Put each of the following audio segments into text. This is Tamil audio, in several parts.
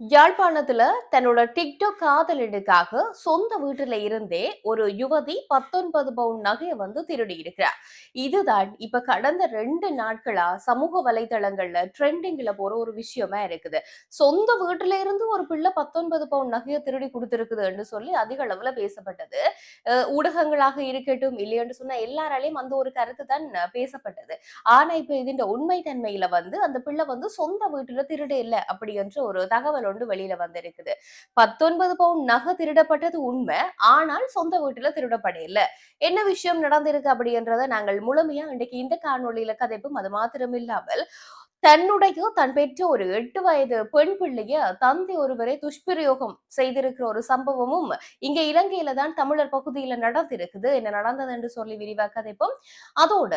யாழ்ப்பாணத்துல தன்னோட டிக்டாக் காதலனுக்காக சொந்த வீட்டுல இருந்தே ஒரு யுவதி 19 பவுன் நகையை திருடி இருக்கிறார். இதுதான் இப்ப கடந்த 2 நாட்களா சமூக வலைதளங்கள்ல ட்ரெண்டிங்ல போற ஒரு விஷயமா இருக்குது. சொந்த வீட்டுல இருந்து ஒரு பிள்ளை 19 பவுன் நகையை திருடி கொடுத்திருக்குதுன்னு சொல்லி அதிக அளவுல பேசப்பட்டது. ஊடகங்களாக இருக்கட்டும் இல்லையென்று சொன்னா எல்லாராலையும் அந்த ஒரு கருத்து தான் பேசப்பட்டது. ஆனா இப்ப இதுன்ற உண்மை தன்மையில அந்த பிள்ளை சொந்த வீட்டுல திருட இல்ல அப்படி என்ற ஒரு தகவல் ஒன்று வெளியில வந்திருக்குது. 19 பவுன் நகை திருடப்பட்டது உண்மை. ஆனால் சொந்த வீட்டுல திருடப்பட இல்ல. என்ன விஷயம் நடந்திருக்கு அப்படின்றத நாங்கள் முழுமையா இன்றைக்கு இந்த காணொளியில கதைப்போம். அது மாத்திரமில்லாமல் தன் பெற்ற ஒரு 8 வயது பெண் பிள்ளைய தந்தை ஒருவரை துஷ்பிரயோகம் செய்திருக்கிற ஒரு சம்பவமும் இங்க இலங்கையில தான் தமிழர் பகுதியில நடந்திருக்குது. என்ன நடந்தது என்று சொல்லி விரிவாக கதைப்போம். அதோட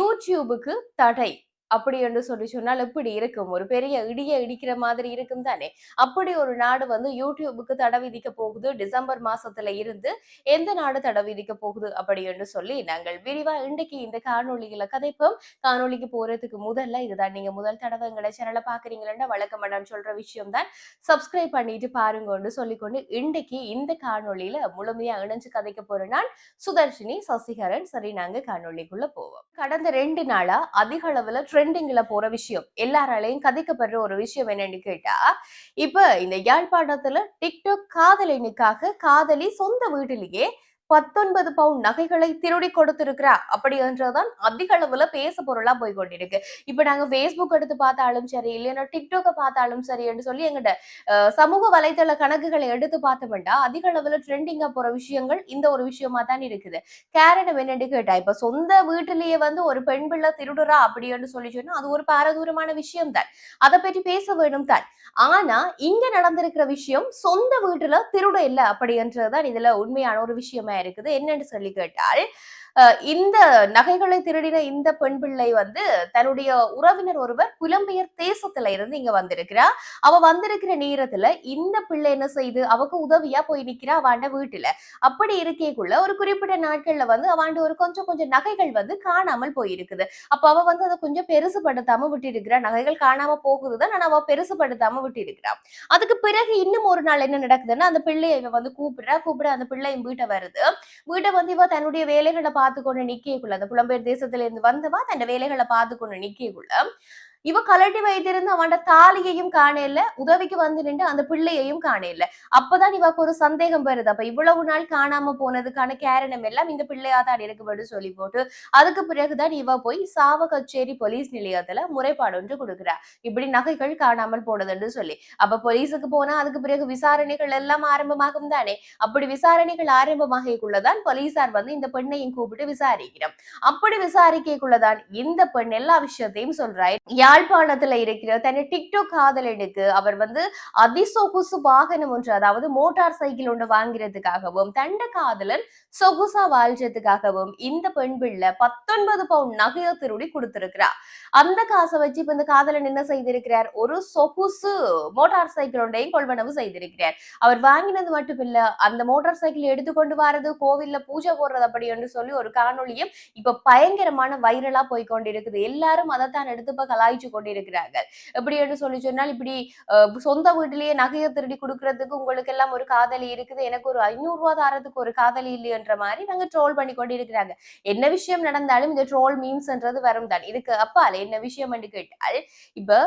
யூடியூபுக்கு தடை அப்படி என்று சொல்லி சொன்னால் எப்படி இருக்கும்? ஒரு பெரிய இடிய இடிக்கிற மாதிரி இருக்கும் தானே. அப்படி ஒரு நாடு யூடியூபுக்கு தடை விதிக்க போகுது. டிசம்பர் மாசத்துல இருந்து எந்த நாடு தடை விதிக்க போகுது அப்படி என்று சொல்லி நாங்கள் விரிவா இன்றைக்கு இந்த காணொளியில கதைப்போம். காணொளிக்கு போறதுக்கு முதல்ல இதுதான் நீங்க முதல் தடவை எங்களை சேனலை பாக்குறீங்களா வழக்கமா நான் சொல்ற விஷயம் தான். சப்ஸ்கிரைப் பண்ணிட்டு பாருங்கன்னு சொல்லிக்கொண்டு இன்றைக்கு இந்த காணொளியில முழுமையா இணைஞ்சு கதைக்க போற நான் சுதர்ஷினி சசிகரன். சரி, நாங்க காணொளிக்குள்ள போவோம். கடந்த 2 நாளா அதிக அளவுல ட்ரெண்டிங்ல போற விஷயம், எல்லாராலையும் கதைக்கப்படுற ஒரு விஷயம் என்னன்னு கேட்டா, இப்ப இந்த யாழ்ப்பாணத்துல டிக்டாக் காதலனுக்காக காதலி சொந்த வீட்டிலேயே 19 பவுன் நகைகளை திருடி கொடுத்திருக்கிறா அப்படி என்றதான் அதிக அளவுல பேசு பொருளா போய் கொண்டிருக்கு. இப்ப நாங்க Facebook எடுத்து பார்த்தாலும் சரி, இல்லைன்னா டிக்டாக்க பார்த்தாலும் சரி என்று சொல்லி எங்கிட்ட சமூக வலைதள கணக்குகளை எடுத்து பார்த்தோம்னா அதிக அளவுல ட்ரெண்டிங்கா போற விஷயங்கள் இந்த ஒரு விஷயமா தான் இருக்குது. காரணம் என்னன்னு கேட்டா, இப்ப சொந்த வீட்டிலேயே ஒரு பெண் பிள்ளை திருடுறா அப்படின்னு சொல்லி சொன்னா அது ஒரு பாரதூரமான விஷயம் தான். அதை பற்றி பேச வேணும் தான். ஆனா இங்க நடந்திருக்கிற விஷயம் சொந்த வீட்டுல திருட இல்ல அப்படின்றதுதான் இதுல உண்மையான ஒரு விஷயமா இருக்குது. என்னன்னு சொல்லி கேட்டால், இந்த நகைகளை திருடின இந்த பெண் பிள்ளை தன்னுடைய உறவினர் ஒருவர் புலம்பெயர் தேசத்துல இருந்து இங்க வந்திருக்கிறா. அவ வந்திருக்கிற நேரத்துல இந்த பிள்ளை என்ன செய்து அவக்கு உதவியா போய் நிக்கிறா அவண்ட வீட்டுல. அப்படி இருக்கேக்குள்ள ஒரு குறிப்பிட்ட நாட்கள்ல அவாண்ட ஒரு கொஞ்சம் கொஞ்சம் நகைகள் காணாமல் போயிருக்குது. அப்ப அவ அதை கொஞ்சம் பெருசுபடுத்தாம விட்டு இருக்கிறா. நகைகள் காணாம போகுதுதான், ஆனா அவ பெருசுபடுத்தாம விட்டு இருக்கிறா. அதுக்கு பிறகு இன்னும் ஒரு நாள் என்ன நடக்குதுன்னா, அந்த பிள்ளையை இவ கூப்பிட அந்த பிள்ளையும் வீட்டை வருது. வீட்டை இவ தன்னுடைய வேலைகளை பார்த்து கொண்டு நிக்கக்குள்ள, அந்த புலம்பெயர் தேசத்துல இருந்து வந்தவா தன் வேலைகளை பார்த்து கொண்டு நிக்கக்குள்ள இவ கலட்டி வைத்திருந்த அவன் தாலியையும் காணல, உதவிக்கு வந்து நின்று அந்த பிள்ளையையும் காணல. அப்பதான் இவக்கு ஒரு சந்தேகம் வருது. அப்ப இவ்வளவு நாள் காணாம போனதுக்கான காரணம் எல்லாம் இந்த பிள்ளையா தான் இருக்குன்னு சொல்லி போட்டு அதுக்கு பிறகுதான் இவ போய் சாவகச்சேரி போலீஸ் நிலையத்துல முறைப்பாடு ஒன்று கொடுக்குறா. இப்படி நகைகள் காணாமல் போனதுன்னு சொல்லி. அப்ப போலீஸுக்கு போனா அதுக்கு பிறகு விசாரணைகள் எல்லாம் ஆரம்பமாகும் தானே. அப்படி விசாரணைகள் ஆரம்பமாகக்குள்ளதான் போலீசார் இந்த பெண்ணையும் கூப்பிட்டு விசாரிக்கிறோம். அப்படி விசாரிக்கக்குள்ளதான் இந்த பெண் எல்லா விஷயத்தையும் சொல்றாய். யாழ்ப்பாணத்துல இருக்கிற தன் டிக்டாக் காதலனுக்கு அவர் அதிசொகுசு வாகனம் ஒன்று, அதாவது மோட்டார் சைக்கிள் ஒன்று வாங்கிறதுக்காகவும் தண்ட காதலன் சொகுசா வாழ்றதுக்காகவும் இந்த பெண் பிள்ளை 19 பவுன் நகையை திருடி கொடுத்திருக்கிறார். அந்த காசை வச்சு இப்ப இந்த காதலன் என்ன செய்திருக்கிறார், ஒரு சொகுசு மோட்டார் சைக்கிள் ஒன்றையும் கொள்வனவு செய்திருக்கிறார். அவர் வாங்கினது மட்டும் இல்ல, அந்த மோட்டார் சைக்கிள் எடுத்துக்கொண்டு வரது, கோவில்ல பூஜை போடுறது அப்படி என்று சொல்லி ஒரு காணொளியும் இப்ப பயங்கரமான வைரலா போய் கொண்டிருக்குது. எல்லாரும் அதைத்தான் எடுத்து இப்ப கலாய்ச்சு கொண்டிருக்கிறார்கள். எப்படி என்று சொல்லி சொன்னால், இப்படி சொந்த வீட்டிலேயே நகையை திருடி கொடுக்கறதுக்கு உங்களுக்கு எல்லாம் ஒரு காதலி இருக்குது, எனக்கு ஒரு 500 ரூபாய் தாரத்துக்கு ஒரு காதலி இல்லையன்ற மாதிரி நாங்க ட்ரோல் பண்ணி கொண்டு இருக்கிறாங்க. என்ன விஷயம் நடந்தாலும் இந்த ட்ரோல் மீம்ஸ்ன்றது வரும் தான். இதுக்கு அப்பால என்ன விஷயம் என்று கேட்டால், இப்ப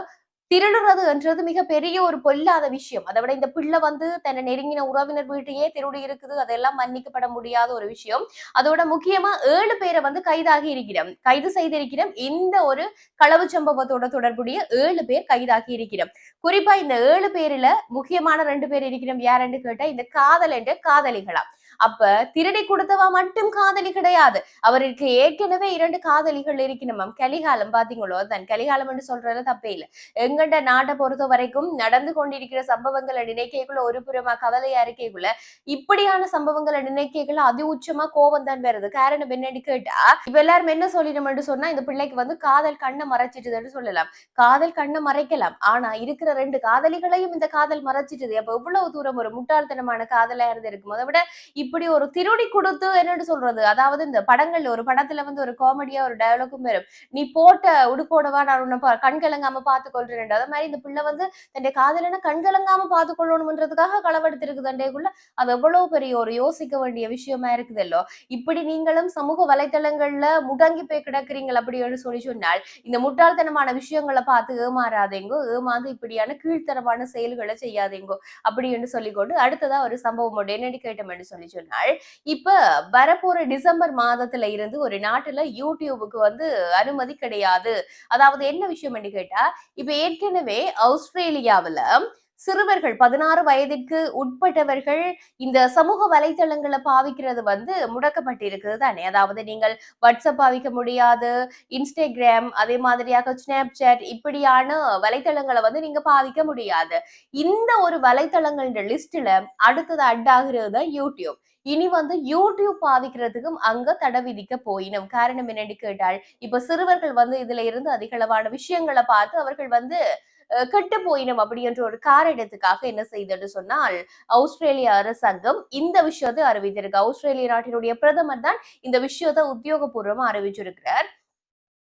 திருடுறது என்றது மிக பெரிய ஒரு பொல்லாத விஷயம். அதை விட இந்த பிள்ளை தன்னை நெருங்கின உறவினர் வீட்டையே திருடி இருக்குது. அதெல்லாம் மன்னிக்கப்பட முடியாத ஒரு விஷயம். அதோட முக்கியமா 7 பேரை கைதாகி இருக்கிறோம், கைது செய்திருக்கிறோம். இந்த ஒரு களவு சம்பவத்தோட தொடர்புடைய 7 பேர் கைதாகி இருக்கிறோம். குறிப்பா இந்த 7 பேர்ல முக்கியமான 2 பேர் இருக்கிறோம். யாருன்னு கேட்டா இந்த காதல் என்ற காதலிகளா. அப்ப திருடி கொடுத்தவா மட்டும் காதலி கிடையாது. அவருக்கு ஏற்கனவே 2 காதலிகள் இருக்கணும். கலிகாலம் பாத்தீங்களோ, தன் கலிகாலம் என்று சொல்றதுல தப்பே இல்லை. எங்கண்ட நாட்டை பொறுத்த வரைக்கும் நடந்து கொண்டிருக்கிற சம்பவங்களை நினைக்கக்குள்ள ஒரு புறமா கவலையா இருக்கக்குள்ள இப்படியான சம்பவங்களை நினைக்கக்குள்ள அதி உச்சமா கோபம் தான் வருது. காரணம் என்னன்னு கேட்டா, இப்ப எல்லாரும் என்ன சொல்லிடணும்னு சொன்னா, இந்த பிள்ளைக்கு காதல் கண்ணை மறைச்சிட்டுதுன்னு சொல்லலாம். காதல் கண்ணை மறைக்கலாம், ஆனா இருக்கிற 2 காதலிகளையும் இந்த காதல் மறைச்சிட்டுது. அப்ப எவ்வளவு தூரம் ஒரு முட்டாள்தனமான காதலா இருந்திருக்கும். அதை விட இப்படி ஒரு திருடி கொடுத்து என்னன்னு சொல்றது, அதாவது இந்த படங்கள்ல ஒரு படத்துல வந்து ஒரு காமெடியா ஒரு டயலாகும் வரும். நீ போட்ட உடுப்போடவா நான் உன்னை கண் கலங்காம பார்த்துக் கொள்றேன். அதே மாதிரி இந்த பிள்ளை வந்து தன்னுடைய காதலனை கண் கலங்காம பார்த்துக் கொள்ளணும்ன்றதுக்காக களவெடுத்திருக்கு தண்டைக்குள்ள. அது எவ்வளவு பெரிய ஒரு யோசிக்க வேண்டிய விஷயமா இருக்குதல்லோ. இப்படி நீங்களும் சமூக வலைத்தளங்கள்ல முடங்கி போய் கிடக்குறீங்கள் அப்படின்னு சொல்லி சொன்னால் இந்த முட்டாள்தனமான விஷயங்களை பார்த்து ஏமாறாதேங்கோ, ஏமாந்து இப்படியான கீழ்த்தரமான செயல்களை செய்யாதேங்கோ அப்படின்னு சொல்லிக்கொண்டு அடுத்ததா ஒரு சம்பவம் ஒன்று என்னடி கேட்டோம் என்று சொல்லி சொன்னால், இப்ப வரப்போற டிசம்பர் மாதத்துல இருந்து ஒரு நாட்டுல யூடியூபுக்கு வந்து அனுமதி கிடையாது. அதாவது என்ன விஷயம் என்று கேட்டா, இப்ப ஏற்கனவே ஆஸ்திரேலியாவுல சிறுவர்கள் 16 வயதிற்கு உட்பட்டவர்கள் இந்த சமூக வலைத்தளங்களை பாவிக்கிறது வந்து முடக்கப்பட்டிருக்குது தானே. அதாவது நீங்கள் வாட்ஸ்அப் பாவிக்க முடியாது, இன்ஸ்டாகிராம் அதே மாதிரியாக ஸ்னாப்சாட் இப்படியான வலைத்தளங்களை வந்து நீங்க பாவிக்க முடியாது. இந்த ஒரு வலைத்தளங்கள் லிஸ்ட்ல அடுத்தது அட் ஆகுறது தான் யூடியூப். இனி வந்து யூடியூப் பாவிக்கிறதுக்கும் அங்க தடை விதிக்க போயினும். காரணம் என்னன்னு கேட்டால், இப்ப சிறுவர்கள் வந்து இதுல இருந்து அதிகளவான விஷயங்களை பார்த்து அவர்கள் வந்து கெட்டு போயினும் அப்படின்ற ஒரு காரணத்துக்காக என்ன செய்தது சொன்னால், ஆஸ்திரேலிய அரசாங்கம் இந்த விஷயத்தை அறிவித்திருக்கு. ஆஸ்திரேலிய நாட்டினுடைய பிரதமர் தான் இந்த விஷயத்தை உத்தியோகபூர்வமா அறிவிச்சிருக்கிறார்.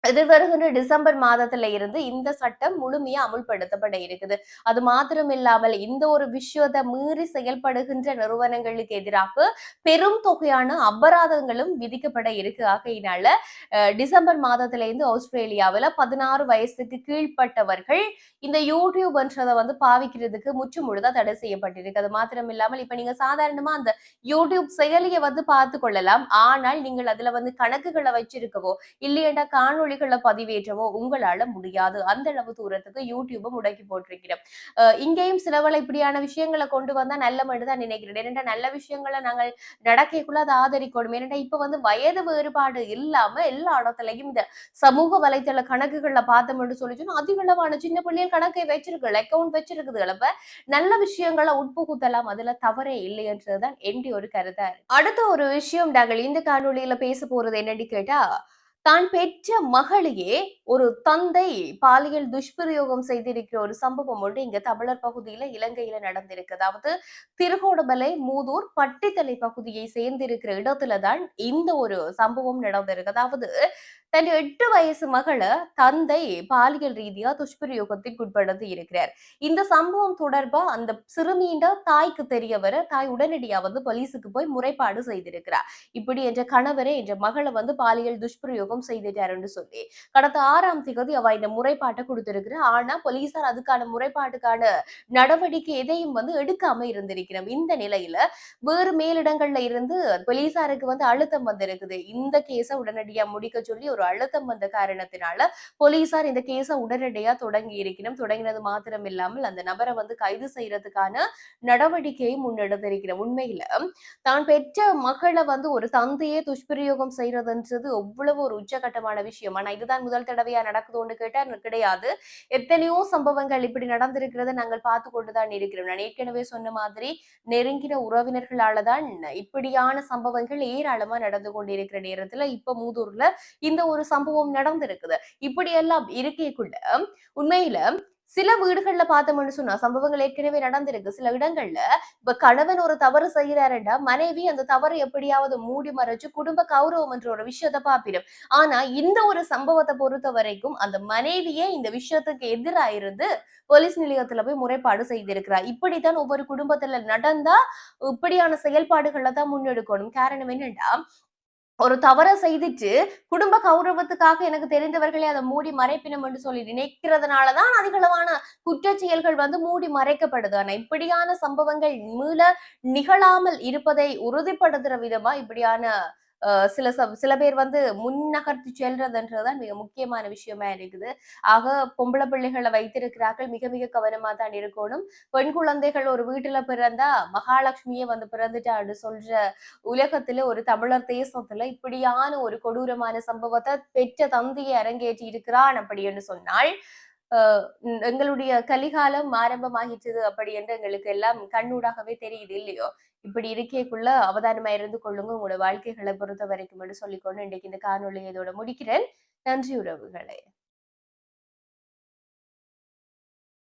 எதிர்வருகின்ற டிசம்பர் மாதத்துல இருந்து இந்த சட்டம் முழுமையா அமுல்படுத்தப்பட இருக்குது. அது மாத்திரம் இல்லாமல் இந்த ஒரு விஷயத்தை மீறி செயல்படுகின்ற நிறுவனங்களுக்கு எதிராக பெரும் தொகையான அபராதங்களும் விதிக்கப்பட இருக்கு. ஆகையினால டிசம்பர் மாதத்துல இருந்து ஆஸ்திரேலியாவில் 16 வயசுக்கு கீழ்ப்பட்டவர்கள் இந்த யூடியூப் என்றதை வந்து பாவிக்கிறதுக்கு முற்று முழுதா தடை செய்யப்பட்டிருக்கு. அது மாத்திரம் இல்லாமல் இப்ப நீங்க சாதாரணமா அந்த யூடியூப் செயலியை வந்து பார்த்து கொள்ளலாம். ஆனால் நீங்கள் அதுல வந்து கணக்குகளை வச்சிருக்கவோ இல்லையேண்டா காணொளிகளை பதிவேற்றவோ உங்களால முடியாது. அந்த அளவு தூரத்துக்கு யூடியூப முடக்கி போட்டிருக்கிறோம். இங்கேயும் சிலவள இப்படியான விஷயங்களை கொண்டு வந்தா நல்ல மட்டும்தான் நினைக்கிறேன். ஏனென்றா நல்ல விஷயங்களை நாங்கள் நடக்கக்குள்ள அதை ஆதரிக்கணும். ஏனென்றா இப்ப வந்து வயது வேறுபாடு இல்லாம எல்லா இடத்துலயும் இந்த சமூக வலைத்தள கணக்குகள்ல பார்த்தோம்னு சொல்லி சொன்னா அதிகளவான சின்ன பிள்ளைகள் கணக்கை வச்சிருக்கு, அக்கௌண்ட் வச்சிருக்குது. அப்ப நல்ல விஷயங்களை உட்புகுத்தலாம், அதுல தவறே இல்லை என்றதுதான் என்னுடைய ஒரு கருத்தா இருக்கு. அடுத்த ஒரு விஷயம் நாங்கள் இந்த காணொளியில பேச போறது என்னன்னு கேட்டா, தான் பெற்ற மகளையே ஒரு தந்தை பாலியல் துஷ்பிரயோகம் செய்திருக்கிற ஒரு சம்பவம் ஒன்று இங்க தமிழர் பகுதியில இலங்கையில நடந்திருக்கு. அதாவது திருகோணமலை மூதூர் பட்டித்தலை பகுதியை சேர்ந்திருக்கிற இடத்துலதான் இந்த ஒரு சம்பவம் நடந்திருக்கு. அதாவது தன் 8 வயசு மகளை தந்தை பாலியல் ரீதியா துஷ்பிரயோகத்திற்கு உட்படுத்தி இருக்கிறார். இந்த சம்பவம் தொடர்பா அந்த சிறுமியின் தாய்க்கு தெரிய வர தாய் உடனடியா வந்து போலீசுக்கு போய் முறைப்பாடு செய்திருக்கிறார். இப்படி என்ற கணவரே என்ற மகளை வந்து பாலியல் துஷ்பிரயோகம் செய்துட்டாருன்னு சொல்லி கடந்த 6ஆம் தேதி அவ இந்த முறைப்பாட்டை கொடுத்திருக்கிறார். ஆனா போலீசார் அதுக்கான முறைப்பாட்டுக்கான நடவடிக்கை எதையும் வந்து எடுக்காம இருந்திருக்கிறோம். இந்த நிலையில வேறு மேலிடங்கள்ல இருந்து போலீசாருக்கு வந்து அழுத்தம் வந்திருக்குது. இந்த கேஸ உடனடியா முடிக்க சொல்லி ஒரு அழுத்தம் வந்த காரணத்தினால போலீசார் இந்த கேஸ உடனடியா தொடங்கி இருக்கணும். தொடங்கினது மாத்திரம் இல்லாமல் அந்த நபரை வந்து கைது செய்யறதுக்கான நடவடிக்கையை முன்னெடுத்திருக்கிறோம். உண்மையில தான் பெற்ற மகளை வந்து ஒரு தந்தையே துஷ்பிரயோகம் செய்யறதுன்றது எவ்வளவு ஒரு உச்சகட்டமான விஷயம். ஆனா இதுதான் முதல் தடவையா நடக்குதுன்னு கேட்டா கிடையாது. எத்தனையோ சம்பவங்கள் இப்படி நடந்திருக்கிறத நாங்கள் பார்த்து கொண்டுதான் இருக்கிறோம். நான் ஏற்கனவே சொன்ன மாதிரி நெருங்கின உறவினர்களால தான் இப்படியான சம்பவங்கள் ஏராளமா நடந்து கொண்டிருக்கிற நேரத்துல இப்ப மூதூர்ல இந்த ஒரு சம்பவம் நடந்திருக்குது. இப்படியெல்லாம் இருக்கேக்குள்ள உண்மையில சில வீடுகள்ல பார்த்தோம்னு சொன்னா சம்பவங்கள் ஏற்கனவே நடந்திருக்கு. சில இடங்கள்ல இப்ப கணவன் ஒரு தவறு செய்யறாருண்டா மனைவி அந்த தவறை எப்படியாவது மூடி மறைச்சு குடும்ப கௌரவம் என்ற ஒரு விஷயத்த பாப்பிடும். ஆனா இந்த ஒரு சம்பவத்தை பொறுத்த வரைக்கும் அந்த மனைவியே இந்த விஷயத்துக்கு எதிரா இருந்து போலீஸ் நிலையத்துல போய் முறைப்பாடு செய்திருக்கிறார். இப்படித்தான் ஒவ்வொரு குடும்பத்துல நடந்தா இப்படியான செயல்பாடுகளை தான் முன்னெடுக்கணும். காரணம் என்னன்னா ஒரு தவற செய்துட்டு குடும்ப கௌரவத்துக்காக எனக்கு தெரிந்தவர்களே அதை மூடி மறைப்பினம் என்று சொல்லி நினைக்கிறதுனாலதான் அதிகளவான குற்றச் செயல்கள் வந்து மூடி மறைக்கப்படுது. ஆனா இப்படியான சம்பவங்கள் மீள நிகழாமல் இருப்பதை உறுதிப்படுத்துற விதமா இப்படியான சில பேர் வந்து முன்னகர்த்தி செல்றதுன்றதுதான் மிக முக்கியமான விஷயமா இருக்குது. ஆக பொம்பளை பிள்ளைகளை வைத்திருக்கிறார்கள், மிக மிக கவனமா தான் இருக்கணும். பெண் குழந்தைகள் ஒரு வீட்டுல பிறந்தா மகாலட்சுமியே வந்து பிறந்துட்டான்னு சொல்ற உலகத்துல ஒரு தமிழர் தேசத்துல இப்படியான ஒரு கொடூரமான சம்பவத்தை பெற்ற தந்தையை அரங்கேற்றி இருக்கிறான் அப்படி என்று சொன்னால் எங்களுடைய கலிகாலம் ஆரம்பமாகிட்டது அப்படி என்று எங்களுக்கு எல்லாம் கண்ணூடாகவே தெரியுது இல்லையோ. இப்படி இருக்கேக்குள்ள அவதானமா இருந்து கொள்ளுங்க உங்களோட வாழ்க்கைகளை பொறுத்த வரைக்கும் என்று சொல்லிக்கொண்டு இன்றைக்கு இந்த காணொலியை இதோட முடிக்கிறேன். நன்றி உறவுகளே.